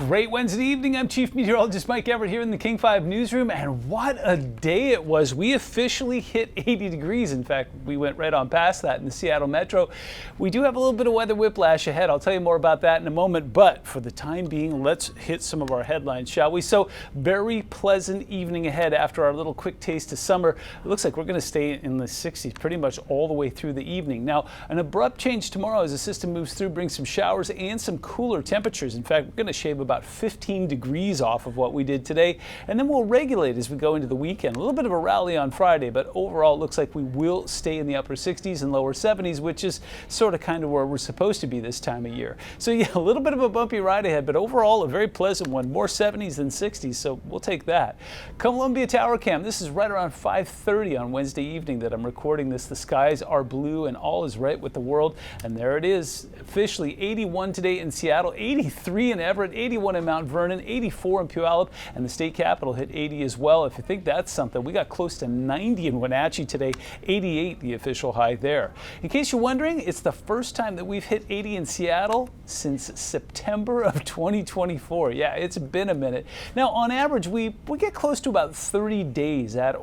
Great Wednesday evening. I'm Chief Meteorologist Mike Everett here in the King 5 newsroom, and what a day it was. We officially hit 80 degrees. In fact, we went right on past that in the Seattle Metro. We do have a little bit of weather whiplash ahead. I'll tell you more about that in a moment, but for the time being, let's hit some of our headlines, shall we? So, very pleasant evening ahead after our little quick taste of summer. It looks like we're going to stay in the 60s pretty much all the way through the evening. Now, an abrupt change tomorrow as the system moves through brings some showers and some cooler temperatures. In fact, we're going to shave about 15 degrees off of what we did today, and then we'll regulate as we go into the weekend. A little bit of a rally on Friday, but overall it looks like we will stay in the upper 60s and lower 70s, which is sort of kind of where we're supposed to be this time of year. So yeah, a little bit of a bumpy ride ahead, but overall a very pleasant one. More 70s than 60s, so we'll take that. Columbia Tower Cam, this is right around 5:30 on Wednesday evening that I'm recording this. The skies are blue and all is right with the world, and there it is. Officially 81 today in Seattle, 83 in Everett, 81 in Mount Vernon, 84 in Puyallup, and the state capital hit 80 as well. If you think that's something, we got close to 90 in Wenatchee today, 88 the official high there. In case you're wondering, it's the first time that we've hit 80 in Seattle since September of 2024. Yeah, it's been a minute. Now, on average, we get close to about 30 days at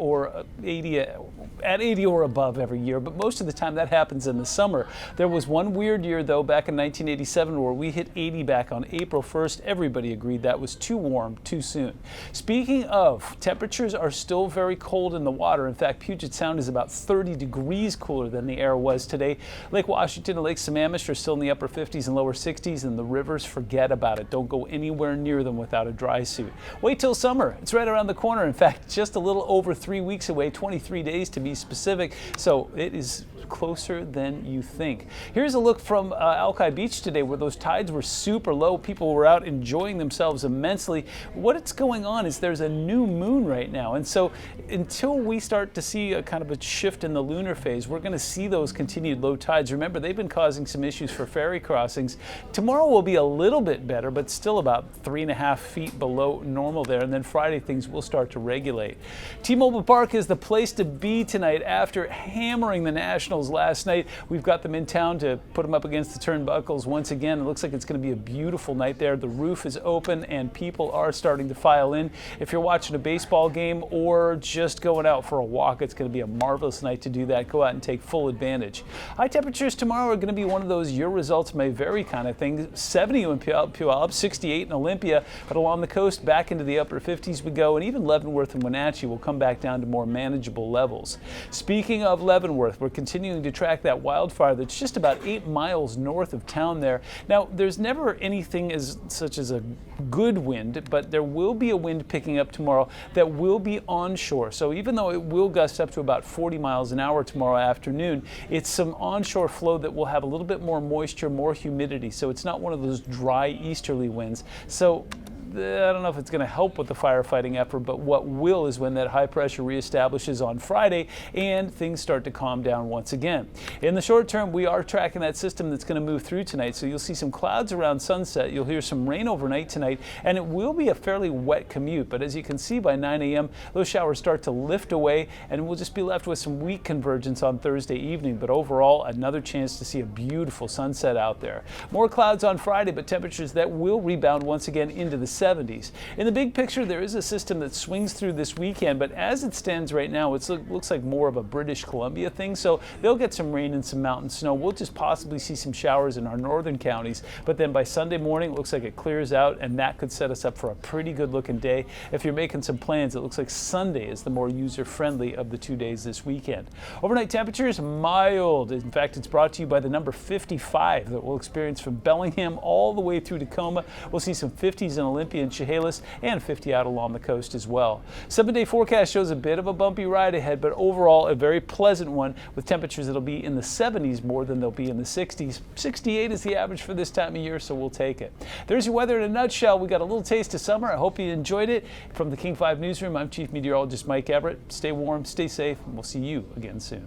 80 or above every year, but most of the time that happens in the summer. There was one weird year, though, back in 1987 where we hit 80 back on April 1st. Everybody agreed that was too warm, too soon. Speaking of, temperatures are still very cold in the water. In fact, Puget Sound is about 30 degrees cooler than the air was today. Lake Washington and Lake Sammamish are still in the upper 50s and lower 60s, and the rivers, forget about it. Don't go anywhere near them without a dry suit. Wait till summer. It's right around the corner. In fact, just a little over 3 weeks away, 23 days to be specific. So it is closer than you think. Here's a look from Alki Beach today where those tides were super low. People were out enjoying themselves immensely. What's going on is there's a new moon right now, and so until we start to see a kind of a shift in the lunar phase, we're going to see those continued low tides. Remember, they've been causing some issues for ferry crossings. Tomorrow will be a little bit better, but still about 3.5 feet below normal there, and then Friday things will start to regulate. T-Mobile Park is the place to be tonight after hammering the Nationals last night. We've got them in town to put them up against the turnbuckles once again. It looks like it's going to be a beautiful night there. The roof is open and people are starting to file in. If you're watching a baseball game or just going out for a walk, it's going to be a marvelous night to do that. Go out and take full advantage. High temperatures tomorrow are going to be one of those your results may vary kind of thing. 70 in Puyallup, 68 in Olympia, but along the coast back into the upper 50s we go, and even Leavenworth and Wenatchee will come back down to more manageable levels. Speaking of Leavenworth, we're continuing to track that wildfire that's just about 8 miles north of town there. Now, there's never anything such as a good wind, but there will be a wind picking up tomorrow that will be onshore. So even though it will gust up to about 40 miles an hour tomorrow afternoon, it's some onshore flow that will have a little bit more moisture, more humidity. So it's not one of those dry easterly winds. So I don't know if it's going to help with the firefighting effort, but what will is when that high pressure reestablishes on Friday and things start to calm down once again. In the short term, we are tracking that system that's going to move through tonight, so you'll see some clouds around sunset. You'll hear some rain overnight tonight, and it will be a fairly wet commute, but as you can see by 9 a.m., those showers start to lift away, and we'll just be left with some weak convergence on Thursday evening, but overall, another chance to see a beautiful sunset out there. More clouds on Friday, but temperatures that will rebound once again into the 70s. In the big picture, there is a system that swings through this weekend, but as it stands right now, it looks like more of a British Columbia thing, so they'll get some rain and some mountain snow. We'll just possibly see some showers in our northern counties, but then by Sunday morning, it looks like it clears out, and that could set us up for a pretty good looking day. If you're making some plans, it looks like Sunday is the more user-friendly of the 2 days this weekend. Overnight temperatures, mild. In fact, it's brought to you by the number 55 that we'll experience from Bellingham all the way through Tacoma. We'll see some 50s in Olympia and Chehalis, and 50 out along the coast as well. 7-day forecast shows a bit of a bumpy ride ahead, but overall a very pleasant one with temperatures that'll be in the 70s more than they'll be in the 60s. 68 is the average for this time of year, so we'll take it. There's your weather in a nutshell. We got a little taste of summer. I hope you enjoyed it. From the King 5 newsroom, I'm Chief Meteorologist Mike Everett. Stay warm, stay safe, and we'll see you again soon.